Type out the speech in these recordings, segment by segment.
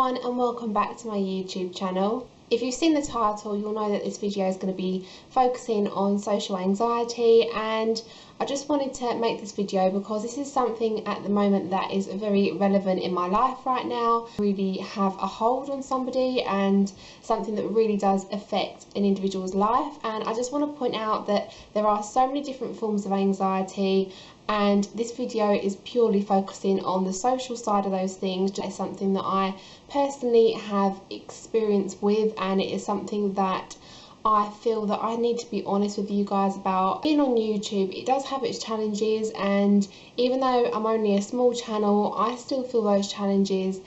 everyone and welcome back to my YouTube channel. If you've seen the title, you'll know that this video is going to be focusing on social anxiety, and I just wanted to make this video because this is something at the moment that is very relevant in my life right now. Really have a hold on somebody and something that really does affect an individual's life, and I just want to point out that there are so many different forms of anxiety, and this video is purely focusing on the social side of those things. It's something that I personally have experience with, and it is something that I feel that I need to be honest with you guys about. Being on YouTube, it does have its challenges, and even though I'm only a small channel, I still feel those challenges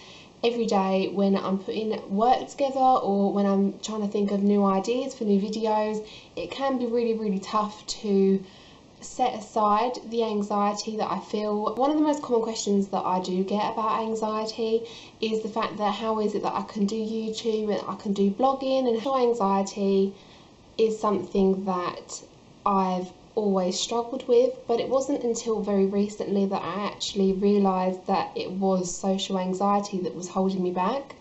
every day when I'm putting work together or when I'm trying to think of new ideas for new videos. It can be really tough to set aside the anxiety that I feel. One of the most common questions that I do get about anxiety is the fact that how is it that I can do YouTube and I can do blogging, and how anxiety is something that I've always struggled with, but it wasn't until very recently that I actually realised that it was social anxiety that was holding me back.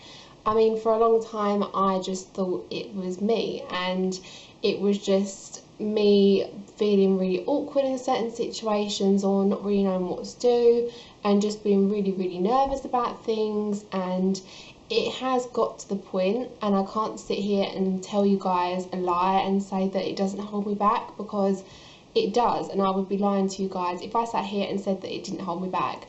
I mean, for a long time I just thought it was me, and it was just me feeling really awkward in certain situations or not really knowing what to do and just being really nervous about things. And it has got to the point, and I can't sit here and tell you guys a lie and say that it doesn't hold me back, because it does, and I would be lying to you guys if I sat here and said that it didn't hold me back.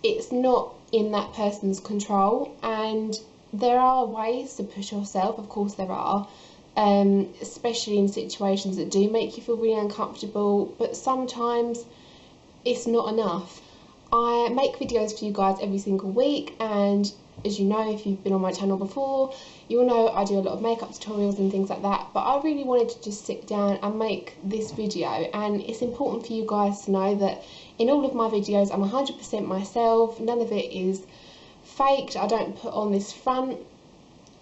It's not in that person's control, and there are ways to push yourself, of course there are, especially in situations that do make you feel really uncomfortable, but sometimes it's not enough. I make videos for you guys every single week, and as you know, if you've been on my channel before, you'll know I do a lot of makeup tutorials and things like that, but I really wanted to just sit down and make this video. And it's important for you guys to know that in all of my videos I'm 100% myself. None of it is faked. I don't put on this front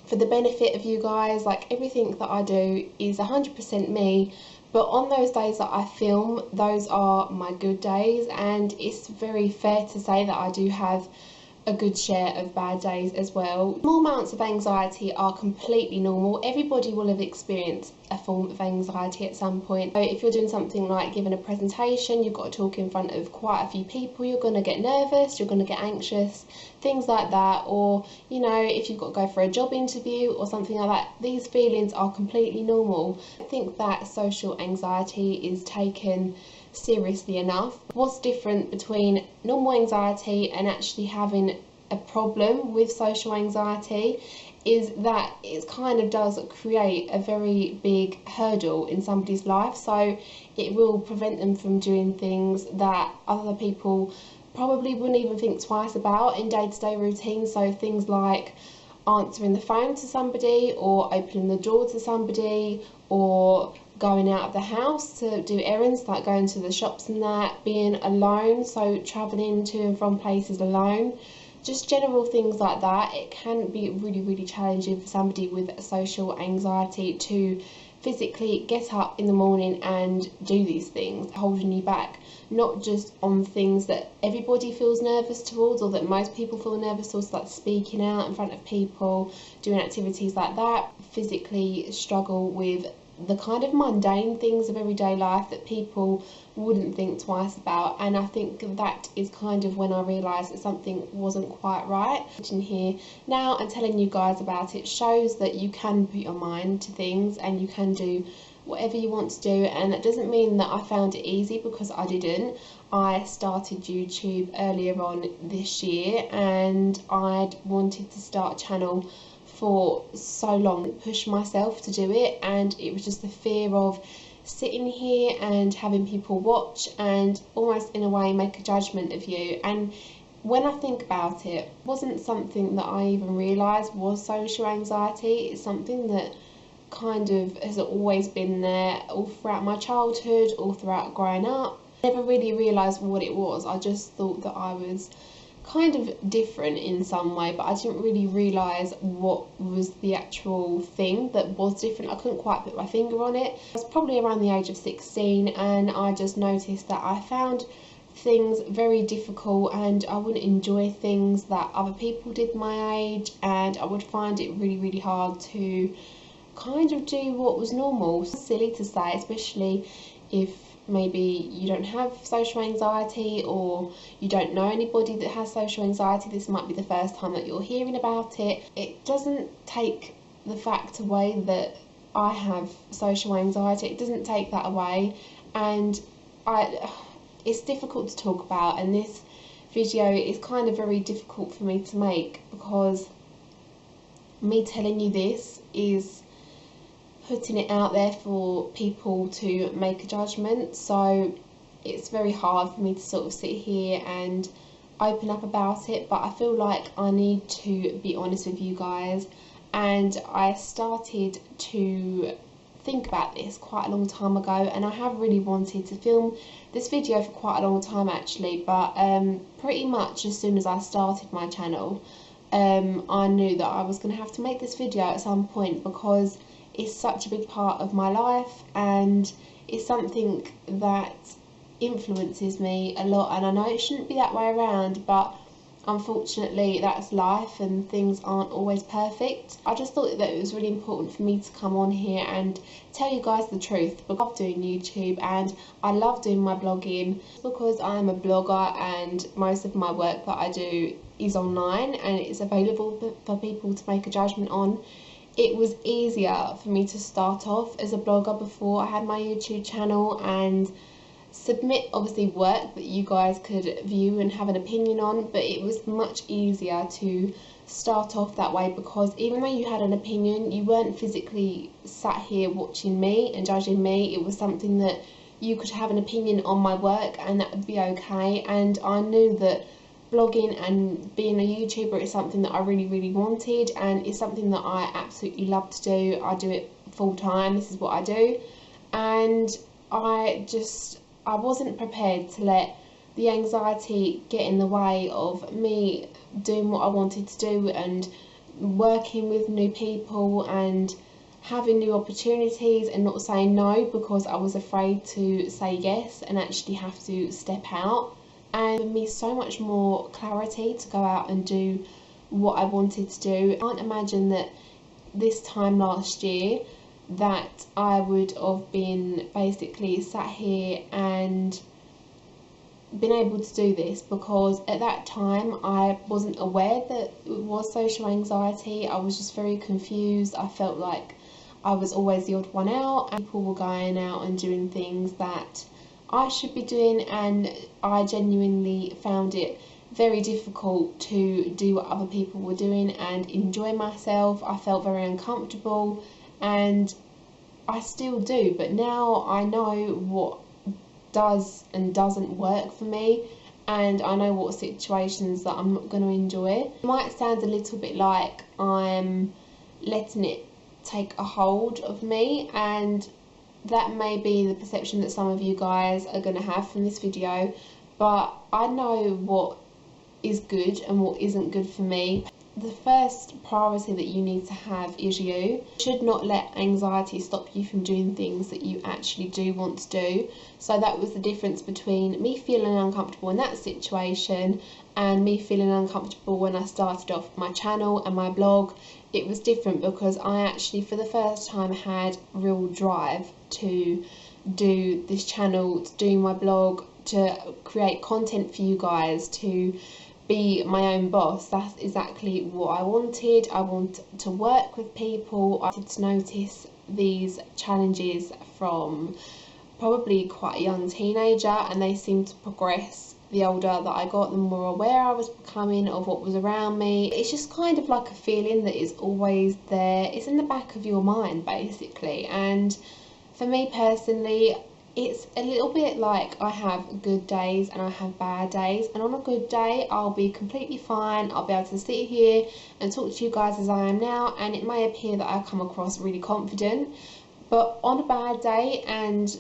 for the benefit of you guys. Like, everything that I do is 100% me, but on those days that I film, those are my good days, and it's very fair to say that I do have a good share of bad days as well. Small amounts of anxiety are completely normal. Everybody will have experienced a form of anxiety at some point. So if you're doing something like giving a presentation, you've got to talk in front of quite a few people, you're going to get nervous, you're going to get anxious, things like that. Or, you know, if you've got to go for a job interview or something like that, these feelings are completely normal. I think that social anxiety is taken seriously enough. What's different between normal anxiety and actually having a problem with social anxiety is that it kind of does create a very big hurdle in somebody's life, so it will prevent them from doing things that other people probably wouldn't even think twice about in day-to-day routines. So things like answering the phone to somebody, or opening the door to somebody, or going out of the house to do errands like going to the shops and that, being alone, so travelling to and from places alone, just general things like that. It can be really challenging for somebody with social anxiety to physically get up in the morning and do these things, holding you back, not just on things that everybody feels nervous towards or that most people feel nervous towards, like speaking out in front of people, doing activities like that. Physically struggle with the kind of mundane things of everyday life that people wouldn't think twice about. And I think that is kind of when I realised that something wasn't quite right. In here now and telling you guys about it shows that you can put your mind to things and you can do whatever you want to do, and that doesn't mean that I found it easy, because I didn't. I started YouTube earlier on this year, and I'd wanted to start a channel for so long, push myself to do it, and it was just the fear of sitting here and having people watch and almost in a way make a judgment of you. And when I think about it, it wasn't something that I even realised was social anxiety. It's something that kind of has always been there all throughout my childhood, all throughout growing up. I never really realised what it was. I just thought that I was kind of different in some way, but I didn't really realise what was the actual thing that was different. I couldn't quite put my finger on it. I was probably around the age of 16, and I just noticed that I found things very difficult, and I wouldn't enjoy things that other people did my age, and I would find it really hard to kind of do what was normal. It's silly to say, especially if maybe you don't have social anxiety or you don't know anybody that has social anxiety. This might be the first time that you're hearing about it. It doesn't take the fact away that I have social anxiety. It doesn't take that away, and it's difficult to talk about, and this video is kind of very difficult for me to make because me telling you this is putting it out there for people to make a judgment. So it's very hard for me to sort of sit here and open up about it, but I feel like I need to be honest with you guys. And I started to think about this quite a long time ago, and I have really wanted to film this video for quite a long time actually, but pretty much as soon as I started my channel, I knew that I was going to have to make this video at some point because it's such a big part of my life, and it's something that influences me a lot. And I know it shouldn't be that way around, but unfortunately that's life and things aren't always perfect. I just thought that it was really important for me to come on here and tell you guys the truth. I love doing YouTube and I love doing my blogging because I am a blogger, and most of my work that I do is online and it's available for people to make a judgment on. It was easier for me to start off as a blogger before I had my YouTube channel and submit obviously work that you guys could view and have an opinion on, but it was much easier to start off that way because even though you had an opinion, you weren't physically sat here watching me and judging me. It was something that you could have an opinion on my work and that would be okay. And I knew that blogging and being a YouTuber is something that I really wanted, and it's something that I absolutely love to do. I do it full time. This is what I do, and I wasn't prepared to let the anxiety get in the way of me doing what I wanted to do and working with new people and having new opportunities and not saying no because I was afraid to say yes and actually have to step out. And gave me so much more clarity to go out and do what I wanted to do. I can't imagine that this time last year that I would have been basically sat here and been able to do this, because at that time I wasn't aware that it was social anxiety. I was just very confused. I felt like I was always the odd one out and people were going out and doing things that I should be doing, and I genuinely found it very difficult to do what other people were doing and enjoy myself. I felt very uncomfortable, and I still do, but now I know what does and doesn't work for me, and I know what situations that I'm not going to enjoy. It might sound a little bit like I'm letting it take a hold of me, and that may be the perception that some of you guys are going to have from this video, but I know what is good and what isn't good for me. The first priority that you need to have is you. You should not let anxiety stop you from doing things that you actually do want to do. So that was the difference between me feeling uncomfortable in that situation and me feeling uncomfortable when I started off my channel and my blog. It was different because I actually for the first time had real drive to do this channel, to do my blog, to create content for you guys, to be my own boss. That's exactly what I wanted. I wanted to work with people. I wanted to notice these challenges from probably quite a young teenager, and they seemed to progress the older that I got, the more aware I was becoming of what was around me. It's just kind of like a feeling that is always there. It's in the back of your mind basically, and for me personally, it's a little bit like I have good days and I have bad days, and on a good day I'll be completely fine. I'll be able to sit here and talk to you guys as I am now, and it may appear that I come across really confident, but on a bad day and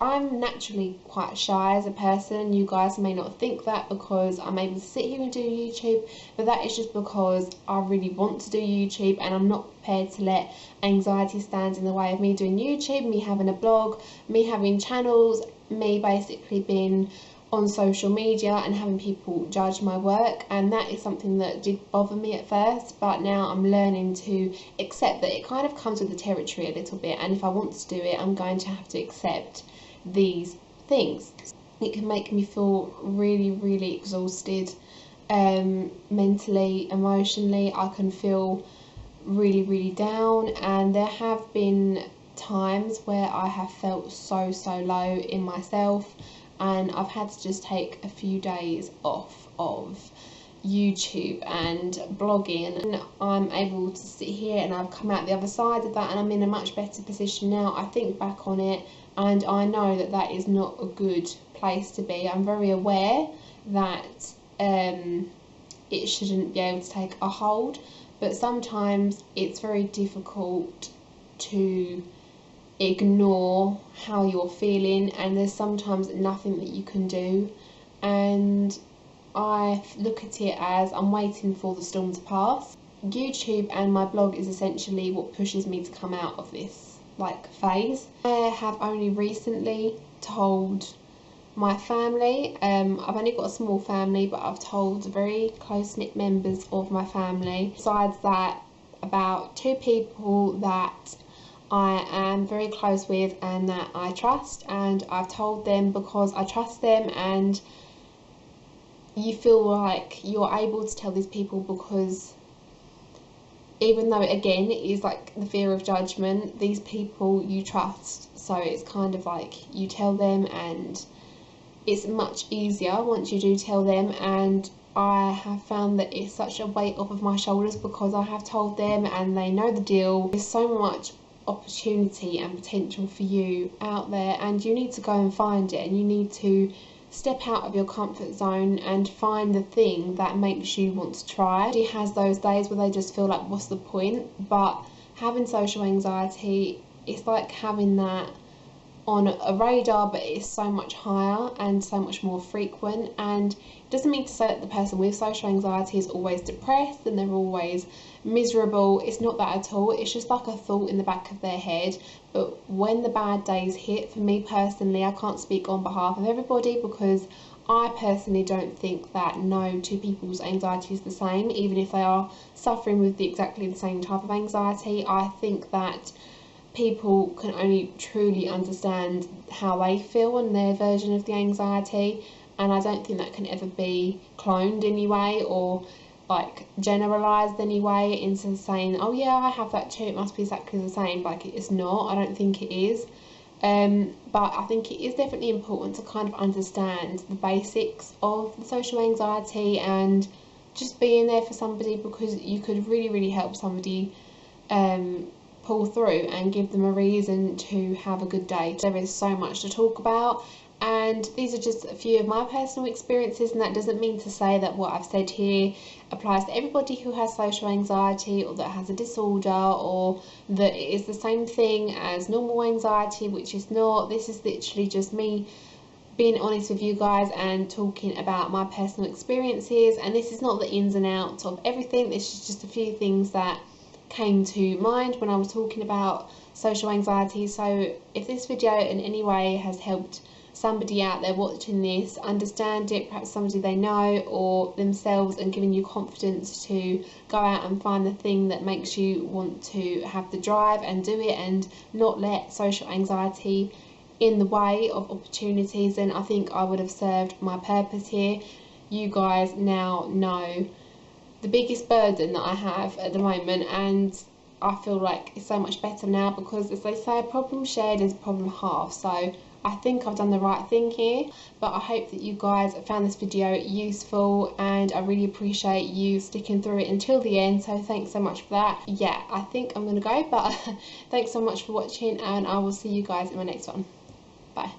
I'm naturally quite shy as a person. You guys may not think that because I'm able to sit here and do YouTube, but that is just because I really want to do YouTube, and I'm not prepared to let anxiety stand in the way of me doing YouTube, me having a blog, me having channels, me basically being on social media and having people judge my work. And that is something that did bother me at first, but now I'm learning to accept that it kind of comes with the territory a little bit, and if I want to do it, I'm going to have to accept these things. It can make me feel really, really exhausted, mentally, emotionally. I can feel really, really down, and there have been times where I have felt so low in myself, and I've had to just take a few days off of YouTube and blogging, and I'm able to sit here and I've come out the other side of that, and I'm in a much better position now. I think back on it and I know that that is not a good place to be. I'm very aware that it shouldn't be able to take a hold, but sometimes it's very difficult to ignore how you're feeling, and there's sometimes nothing that you can do. And I look at it as I'm waiting for the storm to pass. YouTube and my blog is essentially what pushes me to come out of this phase. I have only recently told my family. I've only got a small family, but I've told very close-knit members of my family. Besides that, about 2 people that I am very close with and that I trust, and I've told them because I trust them. And you feel like you're able to tell these people because even though, again, it is the fear of judgment, these people you trust, so it's kind of you tell them, and it's much easier once you do tell them. And I have found that it's such a weight off of my shoulders because I have told them and they know the deal. There's so much opportunity and potential for you out there, and you need to go and find it, and you need to step out of your comfort zone and find the thing that makes you want to try. She has those days where they just feel like, what's the point? But having social anxiety, it's like having that on a radar, but it's so much higher and so much more frequent. And it doesn't mean to say that the person with social anxiety is always depressed and they're always miserable. It's not that at all. It's just like a thought in the back of their head. But when the bad days hit, for me personally, I can't speak on behalf of everybody because I personally don't think that no 2 people's anxiety is the same, even if they are suffering with exactly the same type of anxiety. I think that people can only truly understand how they feel and their version of the anxiety, and I don't think that can ever be cloned anyway or generalized anyway into saying, oh yeah, I have that too, it must be exactly the same. It's not. I don't think it is. But I think it is definitely important to kind of understand the basics of the social anxiety and just being there for somebody, because you could really help somebody pull through and give them a reason to have a good day. There is so much to talk about, and these are just a few of my personal experiences, and that doesn't mean to say that what I've said here applies to everybody who has social anxiety or that has a disorder, or that it is the same thing as normal anxiety, which is not. This is literally just me being honest with you guys and talking about my personal experiences, and this is not the ins and outs of everything. This is just a few things that came to mind when I was talking about social anxiety. So if this video in any way has helped somebody out there watching this understand it, perhaps somebody they know or themselves, and giving you confidence to go out and find the thing that makes you want to have the drive and do it and not let social anxiety in the way of opportunities, then I think I would have served my purpose here. You guys now know the biggest burden that I have at the moment, and I feel like it's so much better now because, as they say, a problem shared is a problem halved. So I think I've done the right thing here, but I hope that you guys found this video useful, and I really appreciate you sticking through it until the end, so thanks so much for that. Yeah, I think I'm gonna go, but thanks so much for watching, and I will see you guys in my next one. Bye.